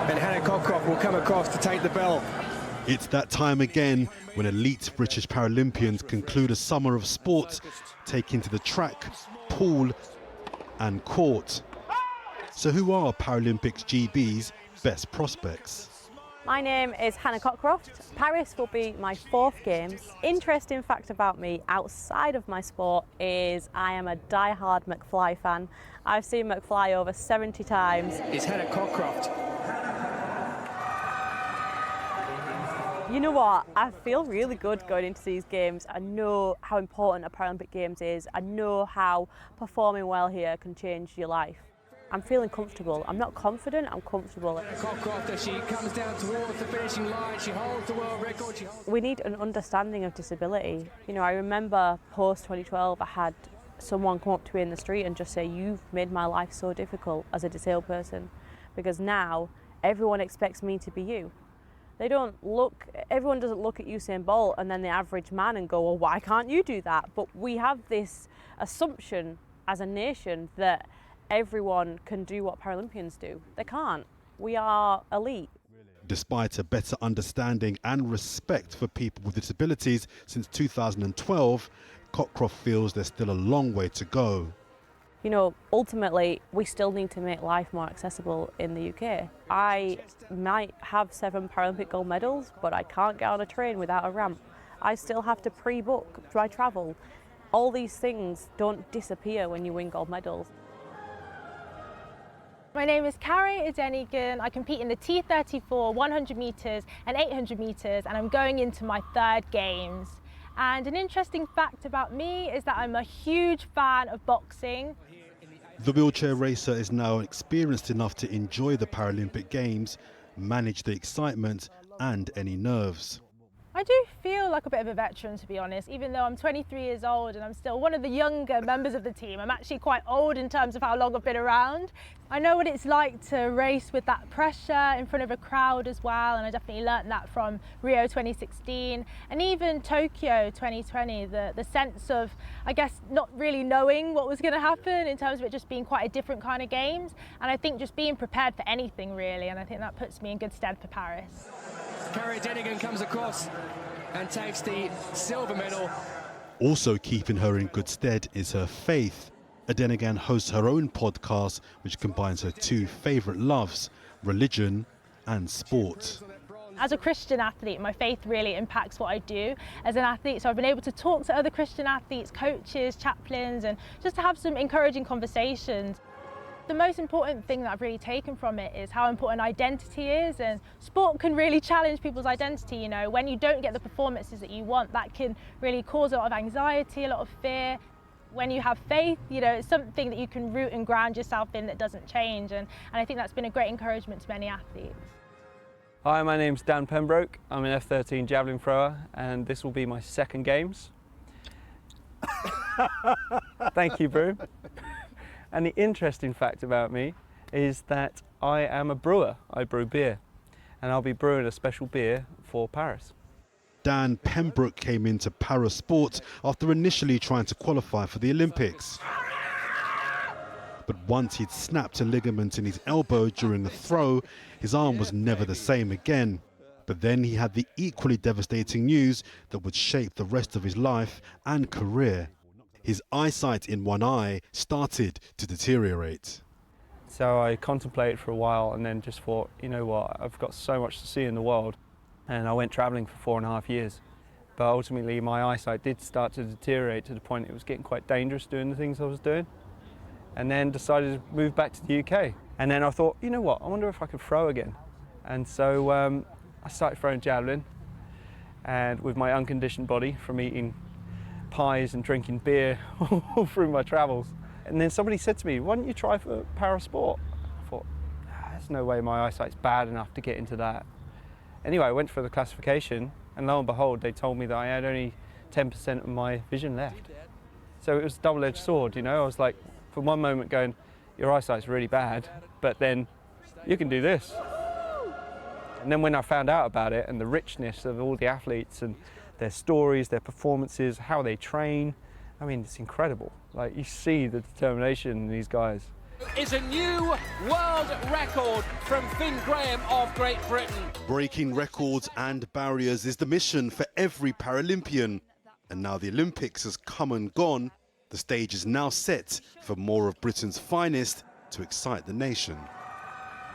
and Hannah Cockroft will come across to take the bell. It's that time again when elite British Paralympians conclude a summer of sport, taking to the track, pool and court. So who are Paralympics GB's best prospects? My name is Hannah Cockroft. Paris will be my 4th Games. Interesting fact about me outside of my sport is I am a die-hard McFly fan. I've seen McFly over 70 times. It's Hannah Cockroft. You know what? I feel really good going into these games. I know how important a Paralympic Games is. I know how performing well here can change your life. I'm feeling comfortable. I'm not confident, I'm comfortable. Cockroft, as she comes down towards the finishing line, she holds the world record. We need an understanding of disability. You know, I remember post-2012, I had someone come up to me in the street and just say, "You've made my life so difficult as a disabled person," because now everyone expects me to be you. Everyone doesn't look at Usain Bolt and then the average man and go, "Well, why can't you do that?" But we have this assumption as a nation that everyone can do what Paralympians do. They can't. We are elite. Despite a better understanding and respect for people with disabilities since 2012, Cockroft feels there's still a long way to go. You know, ultimately, we still need to make life more accessible in the UK. I might have 7 Paralympic gold medals, but I can't get on a train without a ramp. I still have to pre-book my travel. All these things don't disappear when you win gold medals. My name is Kare Adenegan. I compete in the T34, 100 metres and 800 metres, and I'm going into my 3rd Games. And an interesting fact about me is that I'm a huge fan of boxing. The wheelchair racer is now experienced enough to enjoy the Paralympic Games, manage the excitement and any nerves. I do feel like a bit of a veteran, to be honest, even though I'm 23 years old and I'm still one of the younger members of the team. I'm actually quite old in terms of how long I've been around. I know what it's like to race with that pressure in front of a crowd as well, and I definitely learnt that from Rio 2016 and even Tokyo 2020, the sense of, I guess, not really knowing what was going to happen in terms of it just being quite a different kind of games, and I think just being prepared for anything really, and I think that puts me in good stead for Paris. Kare Adenegan comes across and takes the silver medal. Also keeping her in good stead is her faith. Adenegan hosts her own podcast, which combines her 2 favourite loves, religion and sport. As a Christian athlete, my faith really impacts what I do as an athlete, so I've been able to talk to other Christian athletes, coaches, chaplains, and just to have some encouraging conversations. The most important thing that I've really taken from it is how important identity is, and sport can really challenge people's identity. You know, when you don't get the performances that you want, that can really cause a lot of anxiety, a lot of fear. When you have faith, you know, it's something that you can root and ground yourself in that doesn't change, and I think that's been a great encouragement to many athletes. Hi, my name's Dan Pembroke. I'm an F13 javelin thrower, and this will be my 2nd Games. Thank you, Broom. And the interesting fact about me is that I am a brewer. I brew beer, and I'll be brewing a special beer for Paris. Dan Pembroke came into para sport after initially trying to qualify for the Olympics. But once he'd snapped a ligament in his elbow during a throw, his arm was never the same again. But then he had the equally devastating news that would shape the rest of his life and career. His eyesight in one eye started to deteriorate. So I contemplated for a while and then just thought, you know what, I've got so much to see in the world. And I went travelling for 4.5 years. But ultimately my eyesight did start to deteriorate to the point it was getting quite dangerous doing the things I was doing. And then decided to move back to the UK. And then I thought, you know what, I wonder if I could throw again. And so I started throwing javelin, and with my unconditioned body from eating pies and drinking beer all through my travels. And then somebody said to me, why don't you try for parasport? I thought, there's no way my eyesight's bad enough to get into that. Anyway, I went for the classification, and lo and behold, they told me that I had only 10% of my vision left. So it was a double-edged sword, you know. I was like, for one moment going, your eyesight's really bad, but then you can do this. And then when I found out about it and the richness of all the athletes and their stories, their performances, how they train, I mean, it's incredible. Like, you see the determination in these guys. Is a new world record from Finn Graham of Great Britain. Breaking records and barriers is the mission for every Paralympian. And now the Olympics has come and gone, the stage is now set for more of Britain's finest to excite the nation.